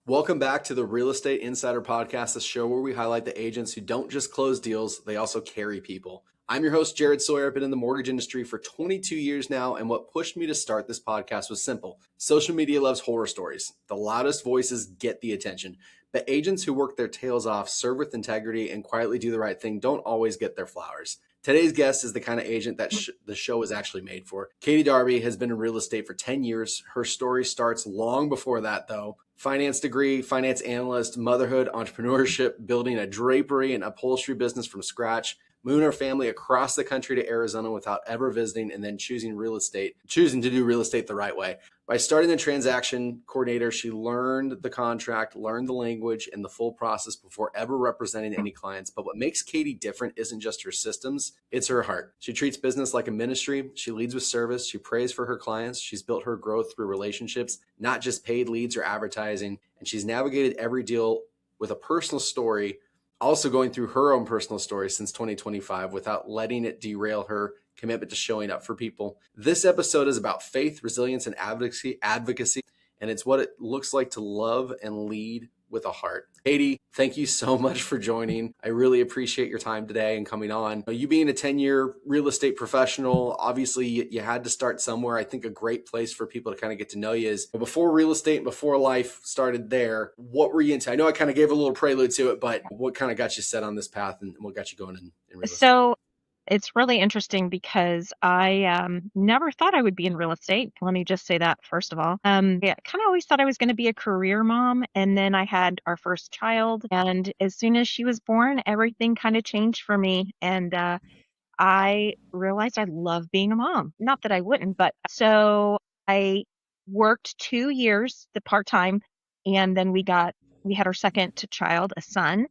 Welcome back to the Real Estate Insider Podcast, the show where we highlight the agents who don't just close deals, they also carry people. I'm your host, Jared Sawyer. I've been in the mortgage industry for 22 years now, and what pushed me to start this podcast was simple. Social media loves horror stories. The loudest voices get the attention, but agents who work their tails off, serve with integrity, and quietly do the right thing don't always get their flowers. Today's guest is the kind of agent that the show is actually made for. Katie Darby has been in real estate for 10 years. Her story starts long before that, though. Finance degree, finance analyst, motherhood, entrepreneurship, building a drapery and upholstery business from scratch, moving her family across the country to Arizona without ever visiting, and then choosing to do real estate the right way. By starting the transaction coordinator, she learned the contract, learned the language, and the full process before ever representing any clients. But what makes Katie different isn't just her systems, it's her heart. She treats business like a ministry. She leads with service. She prays for her clients. She's built her growth through relationships, not just paid leads or advertising. And she's navigated every deal with a personal story, also going through her own personal story since 2025 without letting it derail her commitment to showing up for people. This episode is about faith, resilience, and advocacy, and it's what it looks like to love and lead with a heart. Katie, thank you so much for joining. I really appreciate your time today and coming on. You being a 10-year real estate professional, obviously you had to start somewhere. I think a great place for people to kind of get to know you is before real estate and before life started there, what were you into? I know I kind of gave a little prelude to it, but what kind of got you set on this path and what got you going in real estate? So it's really interesting because I never thought I would be in real estate. Let me just say that first of all. Yeah, kind of always thought I was going to be a career mom. And then I had our first child. And as soon as she was born, everything kind of changed for me. And I realized I love being a mom. Not that I wouldn't, but so I worked 2 years the part-time, and then we had our second child, a son.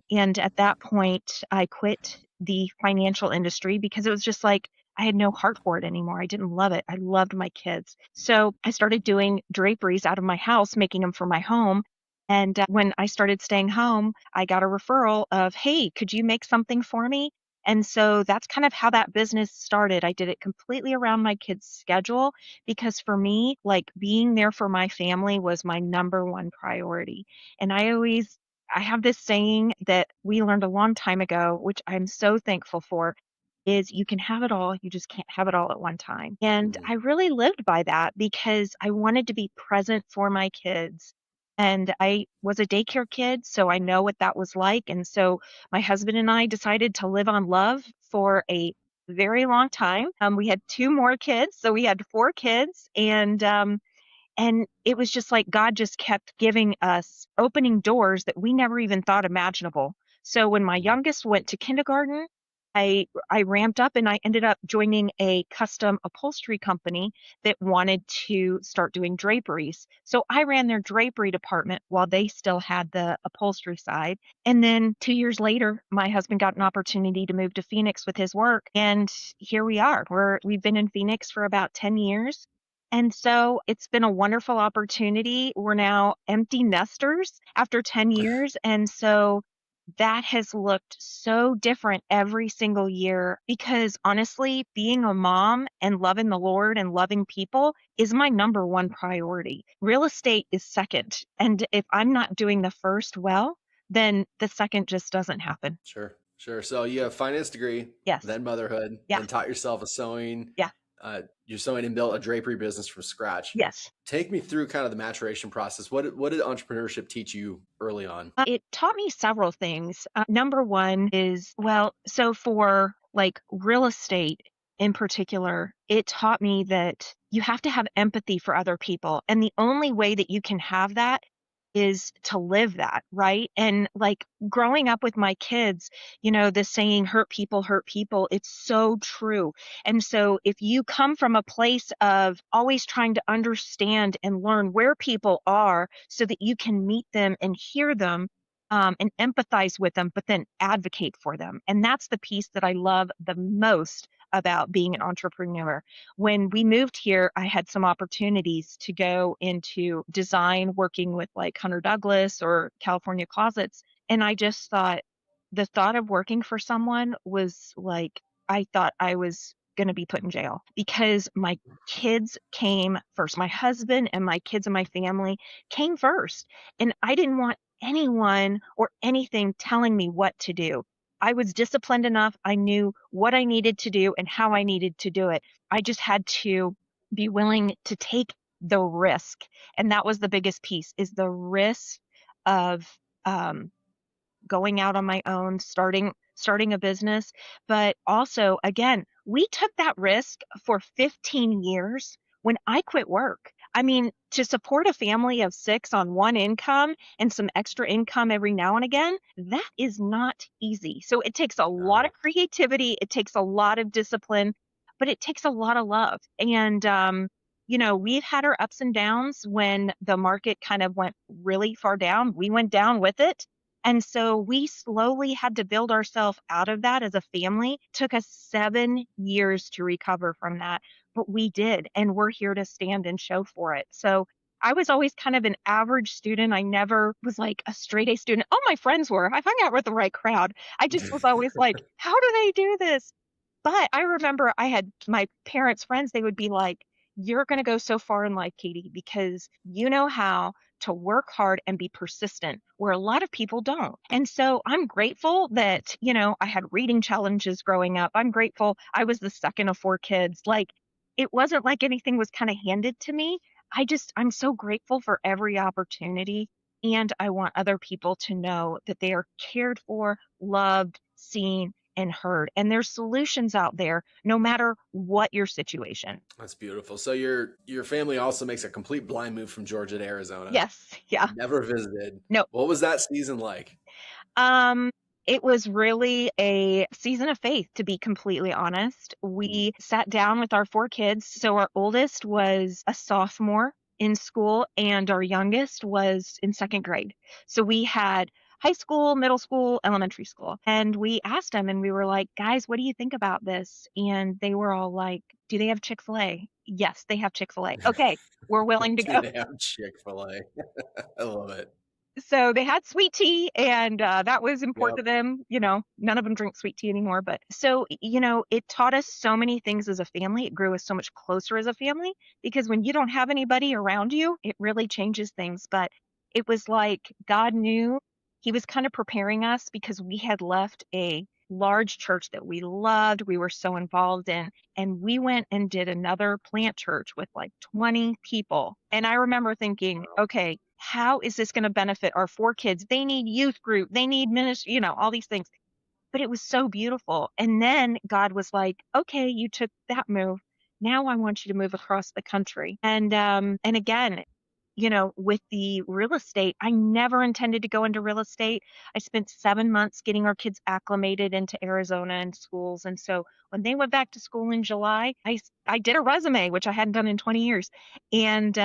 And at that point, I quit the financial industry because it was just like I had no heart for it anymore. I didn't love it. I loved my kids. So I started doing draperies out of my house, making them for my home. And when I started staying home, I got a referral of, hey, could you make something for me? And so that's kind of how that business started. I did it completely around my kids' schedule because for me, like being there for my family was my number one priority. And I have this saying that we learned a long time ago, which I'm so thankful for, is you can have it all, you just can't have it all at one time. And Mhm. I really lived by that because I wanted to be present for my kids. And I was a daycare kid, so I know what that was like. And so my husband and I decided to live on love for a very long time. We had two more kids, so we had four kids, and it was just like God just kept giving us opening doors that we never even thought imaginable. So when my youngest went to kindergarten, I ramped up and I ended up joining a custom upholstery company that wanted to start doing draperies. So I ran their drapery department while they still had the upholstery side. And then 2 years later, my husband got an opportunity to move to Phoenix with his work. And here we are. We've been in Phoenix for about 10 years. And so it's been a wonderful opportunity. We're now empty nesters after 10 years. And so that has looked so different every single year because honestly, being a mom and loving the Lord and loving people is my number one priority. Real estate is second. And if I'm not doing the first well, then the second just doesn't happen. Sure, sure. So you have finance degree, Yes. then motherhood, Yeah. then taught yourself a sewing. Yeah. You're sewing and built a drapery business from scratch. Yes. Take me through kind of the maturation process. What did entrepreneurship teach you early on? It taught me several things. Number one is, well, so for like real estate in particular, it taught me that you have to have empathy for other people. And the only way that you can have that is to live that, right? And like growing up with my kids, the saying hurt people, it's so true. And so if you come from a place of always trying to understand and learn where people are so that you can meet them and hear them, and empathize with them, but then advocate for them. And that's the piece that I love the most about being an entrepreneur. When we moved here, I had some opportunities to go into design, working with like Hunter Douglas or California Closets. And I just thought the thought of working for someone was like, I thought I was going to be put in jail because my kids came first. My husband and my kids and my family came first. And I didn't want anyone or anything telling me what to do. I was disciplined enough. I knew what I needed to do and how I needed to do it. I just had to be willing to take the risk. And that was the biggest piece is the risk of um, going out on my own, starting a business. But also, again, we took that risk for 15 years when I quit work. I mean, to support a family of 6 on one income and some extra income every now and again, that is not easy. So it takes a lot of No. creativity, it takes a lot of discipline, but it takes a lot of love. And we've had our ups and downs when the market kind of went really far down. We went down with it, and so we slowly had to build ourselves out of that as a family. Took us 7 years to recover from that, but we did, and we're here to stand and show for it. So I was always kind of an average student. I never was like a straight A student. All my friends were. I hung out with the right crowd. I just was always like, how do they do this? But I remember I had my parents' friends, they would be like, you're going to go so far in life, Katie, because you know how to work hard and be persistent, where a lot of people don't. And so I'm grateful that, I had reading challenges growing up. I'm grateful I was the second of 4 kids. Like, it wasn't like anything was kind of handed to me. I'm so grateful for every opportunity. And I want other people to know that they are cared for, loved, seen, and heard. And there's solutions out there no matter what your situation. That's beautiful. So your family also makes a complete blind move from Georgia to Arizona. Yes. Yeah. Never visited. No. What was that season like? Um, it was really a season of faith, to be completely honest. Mm. We sat down with our 4 kids. So our oldest was a sophomore in school, and our youngest was in second grade. So we had high school, middle school, elementary school. And we asked them and we were like, guys, what do you think about this? And they were all like, do they have Chick-fil-A? Yes, they have Chick-fil-A. Okay, we're willing to Do go. they have Chick-fil-A? I love it. So they had sweet tea, and that was important Yep. to them. None of them drink sweet tea anymore. But so, it taught us so many things as a family. It grew us so much closer as a family because when you don't have anybody around you, it really changes things. But it was like God knew He was kind of preparing us because we had left a large church that we loved, we were so involved in, and we went and did another plant church with like 20 people. And I remember thinking, okay, how is this going to benefit our 4 kids? They need youth group, they need ministry, all these things. But it was so beautiful. And then God was like, okay, you took that move. Now I want you to move across the country. And again, with the real estate, I never intended to go into real estate. I spent 7 months getting our kids acclimated into Arizona and schools. And so when they went back to school in July, I did a resume, which I hadn't done in 20 years. And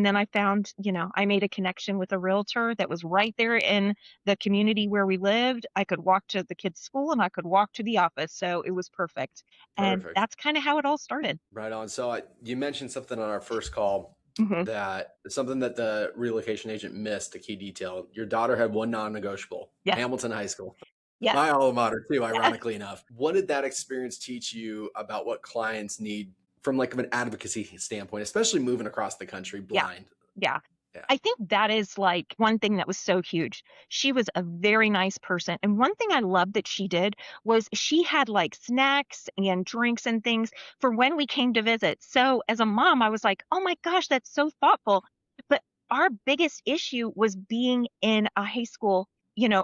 then I found, I made a connection with a realtor that was right there in the community where we lived. I could walk to the kids' school and I could walk to the office. So it was perfect. And Perfect. that's kind of how it all started. Right on. So you mentioned something on our first call Hmm. that something that the relocation agent missed, a key detail. Your daughter had one non-negotiable, Yes. Hamilton High School. Yes. My alma mater too, Yes. ironically enough. What did that experience teach you about what clients need from like an advocacy standpoint, especially moving across the country Yeah. blind? Yeah. Yeah. I think that is like one thing that was so huge. She was a very nice person. And one thing I loved that she did was she had like snacks and drinks and things for when we came to visit. So as a mom, I was like, oh my gosh, that's so thoughtful. But our biggest issue was being in a high school.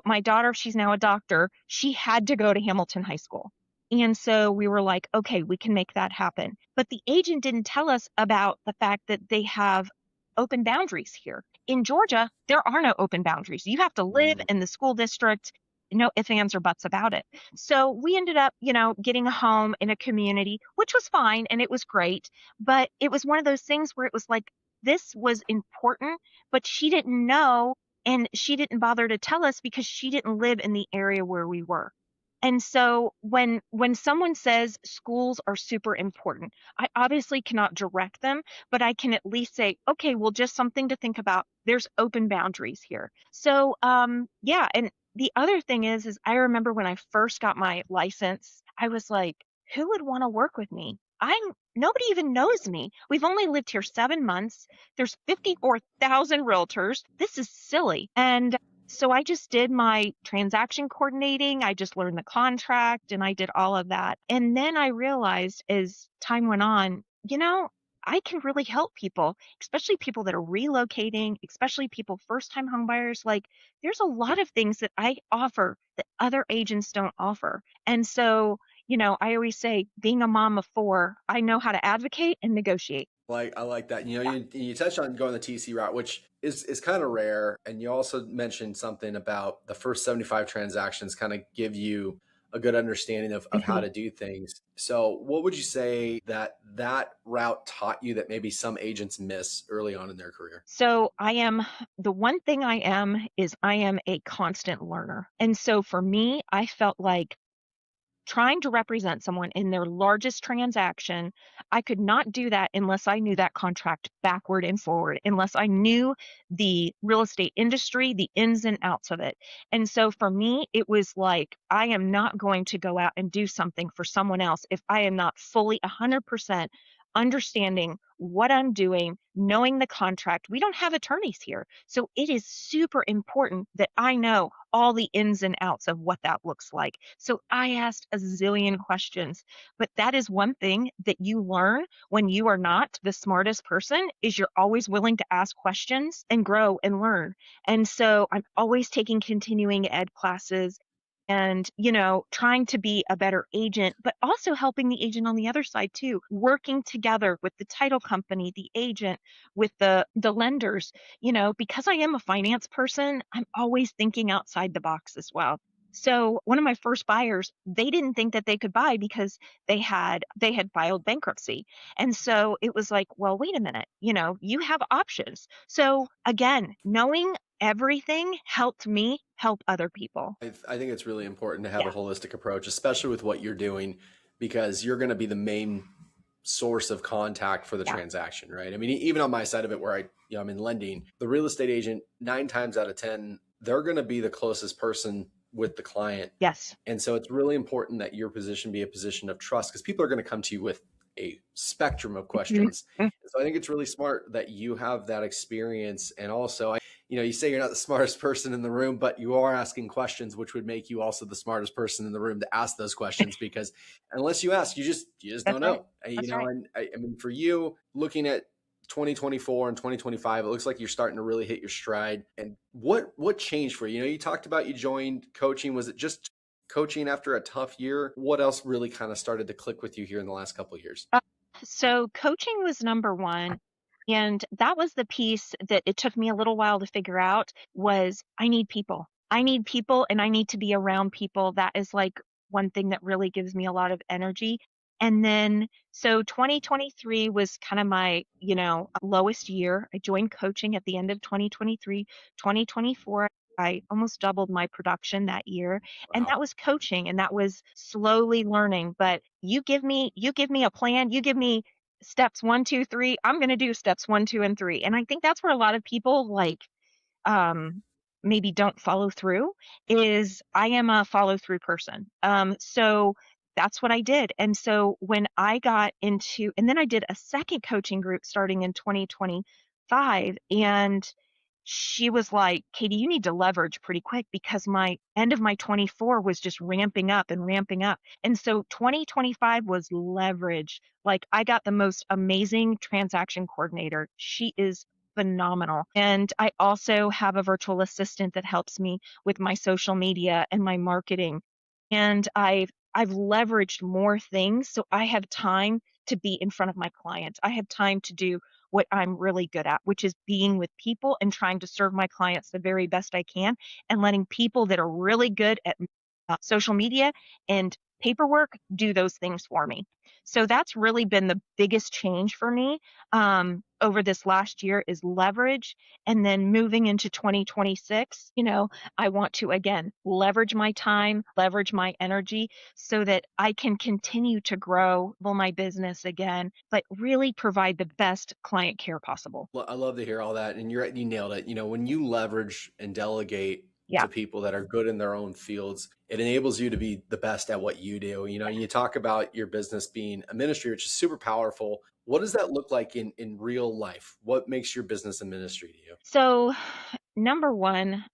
My daughter, she's now a doctor. She had to go to Hamilton High School. And so we were like, okay, we can make that happen. But the agent didn't tell us about the fact that they have open boundaries here. In Georgia, there are no open boundaries. You have to live Mm, in the school district, no ifs, ands, or buts about it. So we ended up, getting a home in a community, which was fine and it was great. But it was one of those things where it was like, this was important, but she didn't know and she didn't bother to tell us because she didn't live in the area where we were. And so when someone says schools are super important, I obviously cannot direct them, but I can at least say, okay, well, just something to think about. There's open boundaries here. So, yeah. And the other thing is I remember when I first got my license, I was like, who would want to work with me? Nobody even knows me. We've only lived here 7 months. There's 54,000 realtors. This is silly. And so I just did my transaction coordinating. I just learned the contract and I did all of that. And then I realized as time went on, I can really help people, especially people that are relocating, especially people first time home buyers. Like there's a lot of things that I offer that other agents don't offer. And so I always say, being a mom of four, I know how to advocate and negotiate. Like I like that. Yeah. You touched on going the TC route, which is kind of rare. And you also mentioned something about the first 75 transactions kind of give you a good understanding of how Mhm. to do things. So what would you say that route taught you that maybe some agents miss early on in their career? So the one thing I am a constant learner. And so for me, I felt like trying to represent someone in their largest transaction, I could not do that unless I knew that contract backward and forward, unless I knew the real estate industry, the ins and outs of it. And so for me, it was like, I am not going to go out and do something for someone else if I am not fully 100% understanding what I'm doing, knowing the contract. We don't have attorneys here. So it is super important that I know all the ins and outs of what that looks like. So I asked a zillion questions, but that is one thing that you learn when you are not the smartest person is you're always willing to ask questions and grow and learn. And so I'm always taking continuing ed classes and trying to be a better agent, but also helping the agent on the other side too, working together with the title company, the agent, with the lenders. Because I am a finance person, I'm always thinking outside the box as well. So one of my first buyers, they didn't think that they could buy because they had filed bankruptcy. And so it was like, well, wait a minute, you have options. So again, knowing everything helped me help other people. I think it's really important to have Yeah. a holistic approach, especially with what you're doing, because you're going to be the main source of contact for the Yeah. transaction, right? I mean, even on my side of it, where I'm in lending, the real estate agent, 9 times out of 10, they're going to be the closest person with the client. Yes. And so it's really important that your position be a position of trust because people are going to come to you with a spectrum of Mhm. questions. So I think it's really smart that you have that experience. And also, you say you're not the smartest person in the room, but you are asking questions, which would make you also the smartest person in the room to ask those questions because unless you ask, you just don't That's right. know. That's right. And I mean, for you looking at 2024 and 2025, it looks like you're starting to really hit your stride. And what changed for you? You talked about you joined coaching. Was it just coaching after a tough year? What else really kind of started to click with you here in the last couple of years? So coaching was number one. And that was the piece that it took me a little while to figure out was I need people. I need people and I need to be around people. That is like one thing that really gives me a lot of energy. And then so 2023 was kind of my, lowest year. I joined coaching at the end of 2023. 2024, I almost doubled my production that year. And Wow. that was coaching and that was slowly learning. But you give me a plan, you give me steps one, two, three, I'm going to do steps one, two, and three. And I think that's where a lot of people um, maybe don't follow through is I am a follow through person. So that's what I did. And so when I got into, and then I did a second coaching group starting in 2025. And she was like, Katie, you need to leverage pretty quick because my end of my 24 was just ramping up and ramping up. And so 2025 was leverage. Like I got the most amazing transaction coordinator. She is phenomenal. And I also have a virtual assistant that helps me with my social media and my marketing. And I've leveraged more things so I have time to be in front of my clients. I have time to do what I'm really good at, which is being with people and trying to serve my clients the very best I can and letting people that are really good at social media and paperwork do those things for me. So that's really been the biggest change for me over this last year is leverage. And then moving into 2026, I want to again leverage my time, leverage my energy so that I can continue to grow my business again, but really provide the best client care possible. Well, I love to hear all that. And you nailed it. When you leverage and delegate, Yeah. to people that are good in their own fields. It enables you to be the best at what you do. You know, and you talk about your business being a ministry, which is super powerful. What does that look like in real life? What makes your business a ministry to you? So, number one,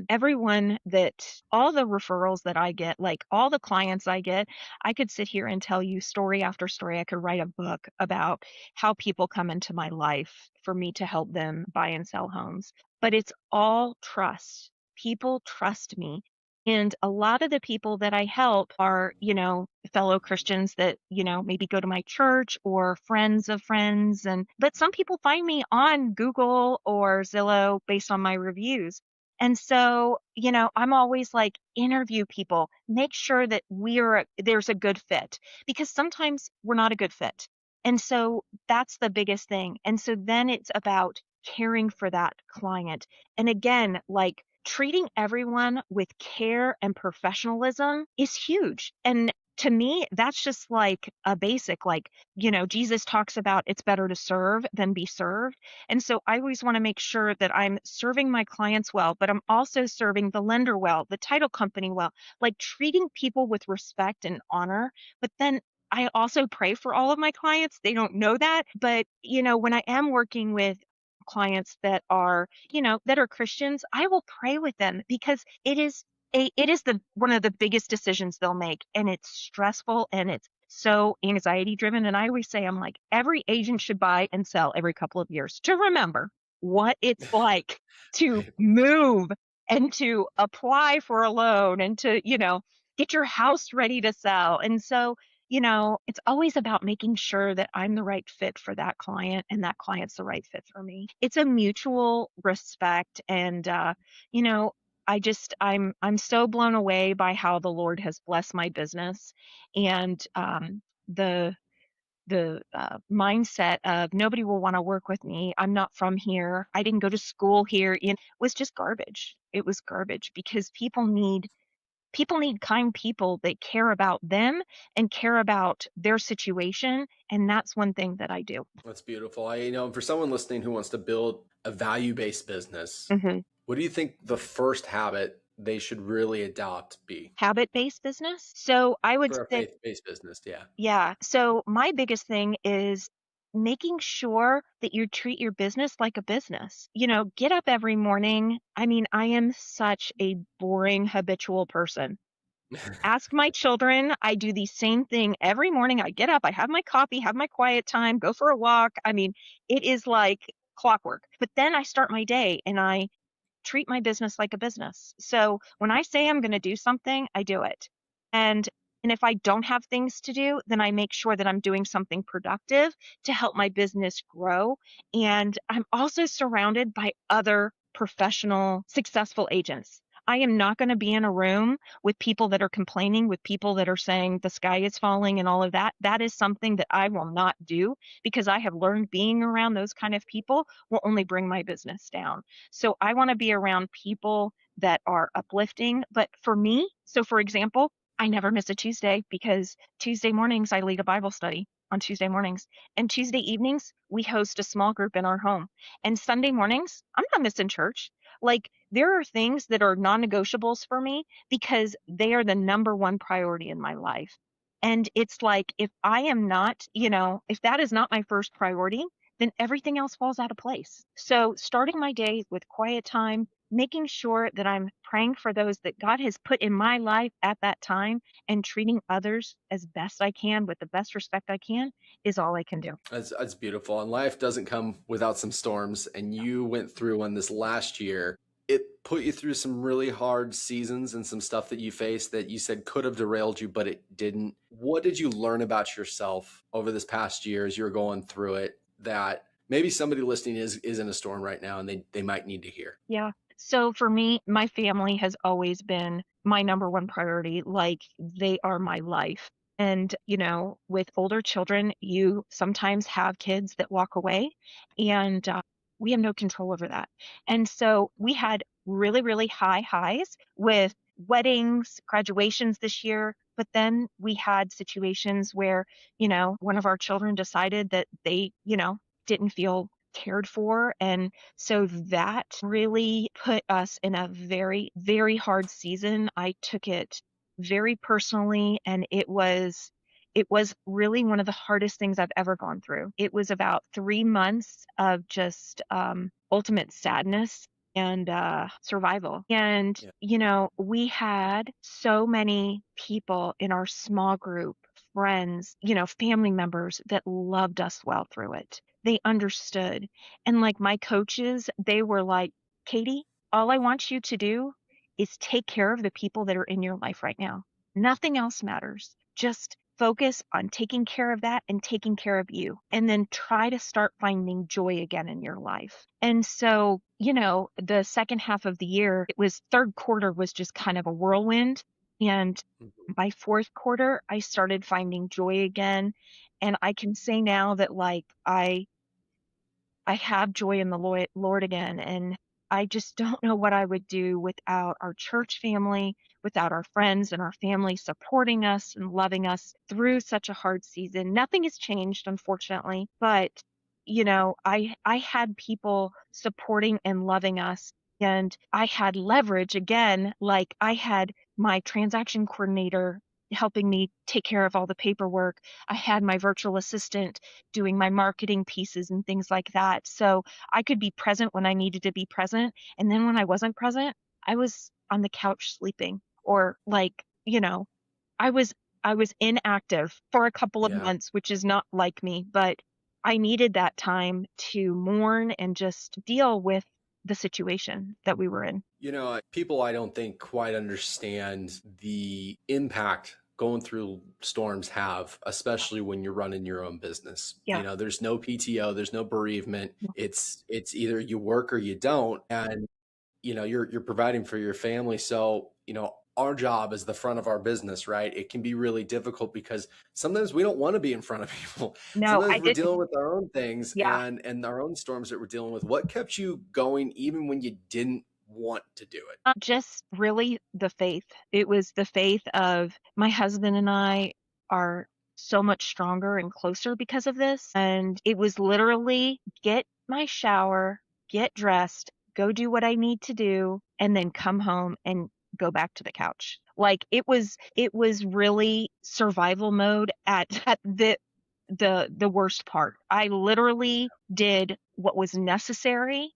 everyone that all the referrals that I get, like all the clients I get, I could sit here and tell you story after story. I could write a book about how people come into my life for me to help them buy and sell homes. But it's all trust. People trust me. And a lot of the people that I help are, fellow Christians that, maybe go to my church or friends of friends. But some people find me on Google or Zillow based on my reviews. And so, I'm always like, interview people, make sure that there's a good fit, because sometimes we're not a good fit. And so that's the biggest thing. And so then it's about caring for that client. And again, like, treating everyone with care and professionalism is huge. And to me, that's just like a basic, like, Jesus talks about it's better to serve than be served. And so I always want to make sure that I'm serving my clients well, but I'm also serving the lender well, the title company well, like treating people with respect and honor. But then I also pray for all of my clients. They don't know that. But, when I am working with clients that are Christians, I will pray with them, because it is the one of the biggest decisions they'll make, and it's stressful and it's so anxiety driven. And I always say, I'm like, every agent should buy and sell every couple of years to remember what it's like to move and to apply for a loan and to, get your house ready to sell. And so, it's always about making sure that I'm the right fit for that client and that client's the right fit for me. It's a mutual respect. And, you know, I'm so blown away by how the Lord has blessed my business, and the mindset of nobody will want to work with me. I'm not from here. I didn't go to school here. Was just garbage. It was garbage, because people need kind people that care about them and care about their situation, and that's one thing that I do. That's beautiful. For someone listening who wants to build a value-based business, Mhm. what do you think the first habit they should really adopt be Habit-based business. So I would for a say, faith-based business? Yeah. yeah. So my biggest thing is making sure that you treat your business like a business. Get up every morning. I mean, I am such a boring habitual person. Ask my children. I do the same thing every morning. I get up, I have my coffee, have my quiet time, go for a walk. I mean, it is like clockwork. But then I start my day and I treat my business like a business. So when I say I'm going to do something, I do it. And and if I don't have things to do, then I make sure that I'm doing something productive to help my business grow. And I'm also surrounded by other professional, successful agents. I am not going to be in a room with people that are complaining, with people that are saying the sky is falling and all of that. That is something that I will not do, because I have learned being around those kind of people will only bring my business down. So I want to be around people that are uplifting. But for me, so for example, I never miss a Tuesday, because Tuesday mornings I lead a Bible study on Tuesday mornings. And Tuesday evenings, we host a small group in our home. And Sunday mornings, I'm not missing church. Like, there are things that are non negotiables for me, because they are the number one priority in my life. And it's like, if I am not, if that is not my first priority, then everything else falls out of place. So, starting my day with quiet time, making sure that I'm praying for those that God has put in my life at that time, and treating others as best I can with the best respect I can, is all I can do. That's beautiful. And life doesn't come without some storms. And you went through one this last year. It put you through some really hard seasons and some stuff that you faced that you said could have derailed you, but it didn't. What did you learn about yourself over this past year as you were going through it that maybe somebody listening is in a storm right now and they might need to hear? Yeah. So for me, my family has always been my number one priority. Like, they are my life. And, with older children, you sometimes have kids that walk away, and we have no control over that. And so we had really, really high highs with weddings, graduations this year. But then we had situations where, one of our children decided that they, didn't feel cared for. And so that really put us in a very, very hard season. I took it very personally, and it was really one of the hardest things I've ever gone through. It was about 3 months of just ultimate sadness and survival. And, Yeah. we had so many people in our small group, friends, family members that loved us well through it. They understood. And like my coaches, they were like, Katie, all I want you to do is take care of the people that are in your life right now. Nothing else matters. Just focus on taking care of that and taking care of you. And then try to start finding joy again in your life. And so, the second half of the year, it was third quarter was just kind of a whirlwind. And Mhm. by fourth quarter, I started finding joy again. And I can say now that like I have joy in the Lord again, and I just don't know what I would do without our church family, without our friends and our family supporting us and loving us through such a hard season. Nothing has changed, unfortunately, but I had people supporting and loving us, and I had leverage again, like I had my transaction coordinator helping me take care of all the paperwork. I had my virtual assistant doing my marketing pieces and things like that. So I could be present when I needed to be present. And then when I wasn't present, I was on the couch sleeping, or like, I was I was inactive for a couple of Yeah. months, which is not like me, but I needed that time to mourn and just deal with the situation that we were in. People I don't think quite understand the impact going through storms have, especially when you're running your own business. Yeah. There's no PTO, there's no bereavement. It's either you work or you don't. And you're providing for your family. So our job is the front of our business, right? It can be really difficult because sometimes we don't want to be in front of people. No, Sometimes I we're didn't. dealing with our own things Yeah. and our own storms that we're dealing with. What kept you going even when you didn't want to do it? Just really the faith. It was the faith of my husband and I are so much stronger and closer because of this. And it was literally get my shower, get dressed, go do what I need to do, and then come home and go back to the couch. Like it was really survival mode at, at the worst part. I literally did what was necessary,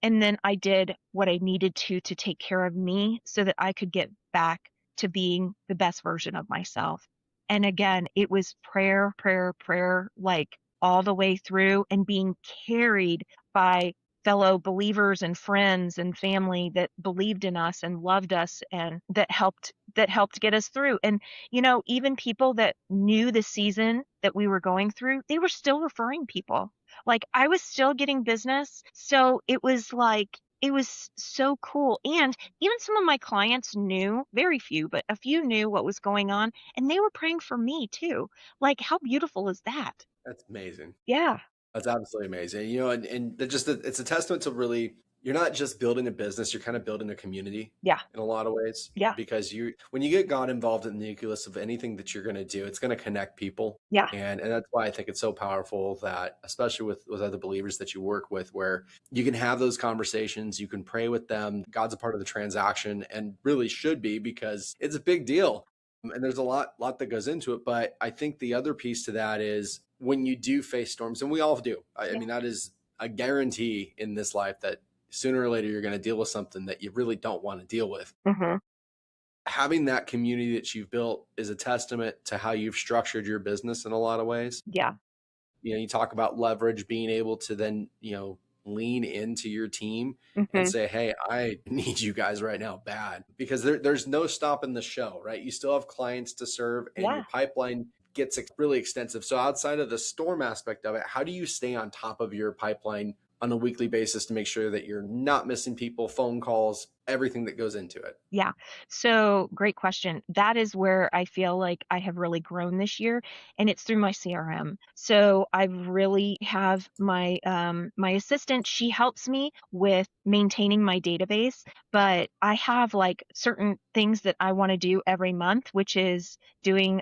and then I did what I needed to take care of me so that I could get back to being the best version of myself. And again, it was prayer, prayer, prayer, like all the way through, and being carried by fellow believers and friends and family that believed in us and loved us, and that helped get us through. And even people that knew the season that we were going through, they were still referring people. Like I was still getting business. So it was like, it was so cool. And even some of my clients knew, very few, but a few knew what was going on, and they were praying for me too. Like, how beautiful is that? That's amazing. Yeah. That's absolutely amazing. And it's a testament to really, you're not just building a business, you're kind of building a community Yeah. in a lot of ways. Yeah. Because when you get God involved in the nucleus of anything that you're going to do, it's going to connect people. Yeah. And that's why I think it's so powerful that, especially with other believers that you work with, where you can have those conversations, you can pray with them. God's a part of the transaction and really should be, because it's a big deal. And there's a lot that goes into it. But I think the other piece to that is when you do face storms, and we all do. I Yeah. mean, that is a guarantee in this life that sooner or later you're going to deal with something that you really don't want to deal with. Hmm. Having that community that you've built is a testament to how you've structured your business in a lot of ways. Yeah. You talk about leverage, being able to then, lean into your team and Hmm. say, hey, I need you guys right now bad, because there's no stopping the show, right? You still have clients to serve and your Yeah. pipeline gets really extensive. So outside of the storm aspect of it, how do you stay on top of your pipeline on a weekly basis to make sure that you're not missing people, phone calls, everything that goes into it? Yeah. So great question. That is where I feel like I have really grown this year, and it's through my CRM. So I really have my assistant. She helps me with maintaining my database, but I have like certain things that I want to do every month, which is doing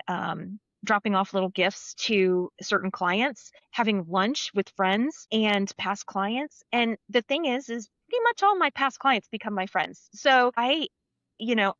dropping off little gifts to certain clients, having lunch with friends and past clients. And the thing is pretty much all my past clients become my friends. So I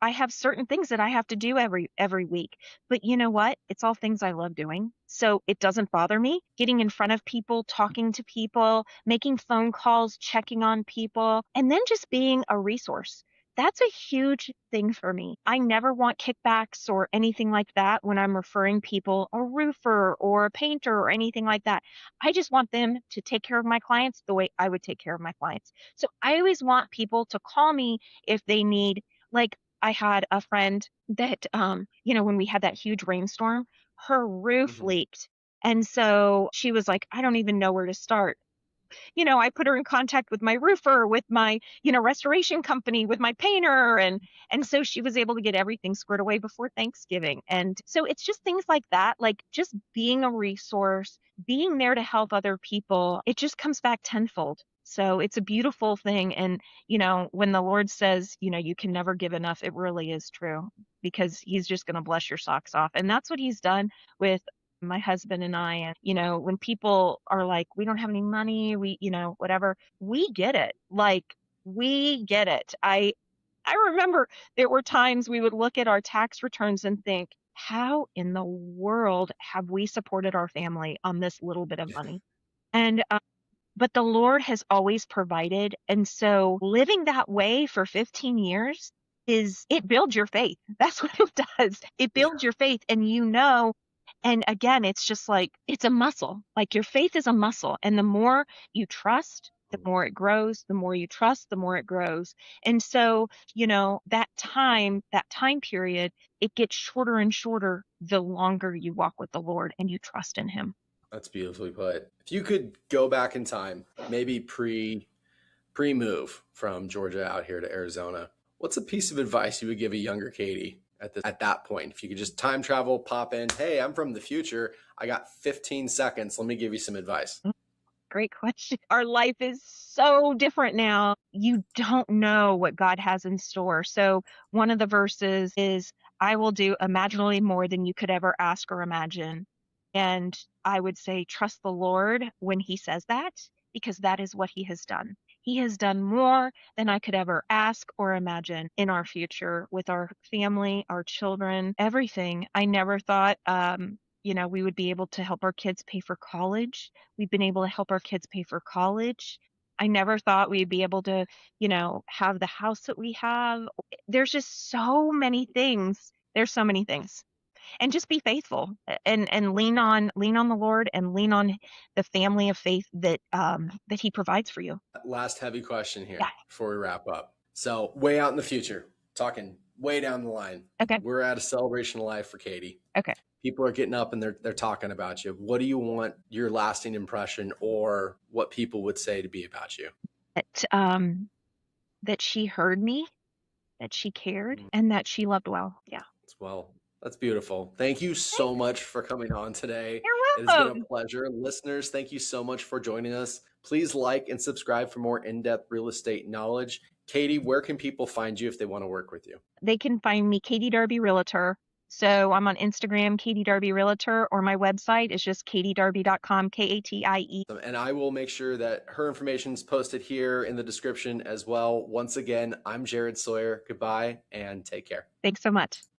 have certain things that I have to do every week. But you know what? It's all things I love doing. So it doesn't bother me getting in front of people, talking to people, making phone calls, checking on people, and then just being a resource. That's a huge thing for me. I never want kickbacks or anything like that when I'm referring people, a roofer or a painter or anything like that. I just want them to take care of my clients the way I would take care of my clients. So I always want people to call me if they need, like, I had a friend that, when we had that huge rainstorm, her roof Mhm. leaked. And so she was like, I don't even know where to start. I put her in contact with my roofer, with my, restoration company, with my painter. And so she was able to get everything squared away before Thanksgiving. And so it's just things like that, like just being a resource, being there to help other people. It just comes back tenfold. So it's a beautiful thing. And, when the Lord says, you can never give enough, it really is true because he's just going to bless your socks off. And that's what he's done with my husband and I. And, when people are like, we don't have any money, whatever, we get it. Like, we get it. I remember there were times we would look at our tax returns and think, how in the world have we supported our family on this little bit of money? And but the Lord has always provided. And so living that way for 15 years it builds your faith. That's what it does. It builds your faith. And again, it's just like, it's a muscle. Like your faith is a muscle. And the more you trust, the more it grows. The more you trust, the more it grows. And so, that time period, it gets shorter and shorter the longer you walk with the Lord and you trust in him. That's beautifully put. If you could go back in time, maybe pre-move from Georgia out here to Arizona, what's a piece of advice you would give a younger Katie at that point? If you could just time travel, pop in, hey, I'm from the future. I got 15 seconds. Let me give you some advice. Great question. Our life is so different now. You don't know what God has in store. So, one of the verses is, I will do immeasurably more than you could ever ask or imagine. And I would say, trust the Lord when he says that, because that is what he has done. He has done more than I could ever ask or imagine in our future with our family, our children, everything. I never thought, we would be able to help our kids pay for college. We've been able to help our kids pay for college. I never thought we'd be able to, have the house that we have. There's just so many things. There's so many things. And just be faithful and lean on the Lord and lean on the family of faith that he provides for you. Last heavy question Yeah. here before we wrap up. So, way out in the future, talking way down the line, Okay. we're at a celebration of life for Katie. Okay. People are getting up and they're talking about you. What do you want your lasting impression or what people would say to be about you? That she heard me, that she cared, and that she loved well. Yeah. Well, that's beautiful. Thank you so much for coming on today. It You're has been a welcome. pleasure. Listeners, thank you so much for joining us. Please like and subscribe for more in-depth real estate knowledge. Katie, where can people find you if they want to work with you? They can find me, Katie Darby Realtor. So I'm on Instagram, Katie Darby Realtor, or my website is just katiedarby.com, Katie. And I will make sure that her information is posted here in the description as well. Once again, I'm Jared Sawyer. Goodbye and take care. Thanks so much.